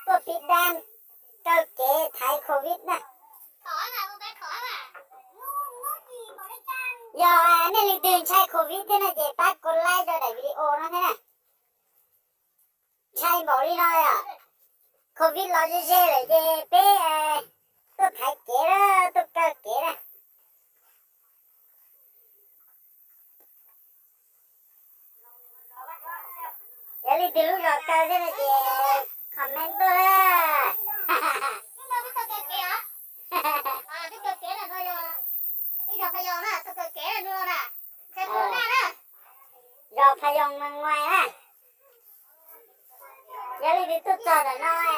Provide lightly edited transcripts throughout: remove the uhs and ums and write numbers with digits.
ตัวปิดด้านเจ้าเก๋ไทยโควิดนะขอน่ะมึงไปขอน่ะนู่นกี่บริการยอนี่ลิตื่นใช้โควิดเนี่ยนะเจ๊ปัดกดไลค์จะได้วิดีโอนะเนี่ยใช่บอกลีน้อยอ่ะโควิดเราจะเช่เลยเจ๊เป้ตัวไทยเก๋ละตัวเจ้าเก๋ละอย่าลืมดูรอเตอร์ด้วยนะเจ๊คอมเมนต์ด้วยนี่เราไม่ตัวเก๋เหรอที่ตัวเก๋น่ะตัวโยนที่ดอกพยองน่ะตัวเก๋น่ะดูน่ะใช่คุณน่ะนะรอพยองมังไงนะอย่าลืมดูตุ๊กตาหน่อย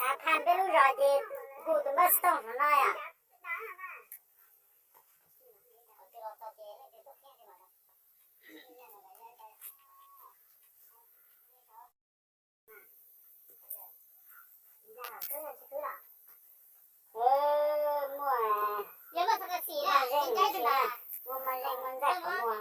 3,000เป็นลูกรอเจ๊กูต้องมาสต้องหน่อยอ่ะมั่วเดี๋ยวมาสักสีน่ะใกล้ๆจะน่ะมั่วมันแรงมันได้ของมั่ว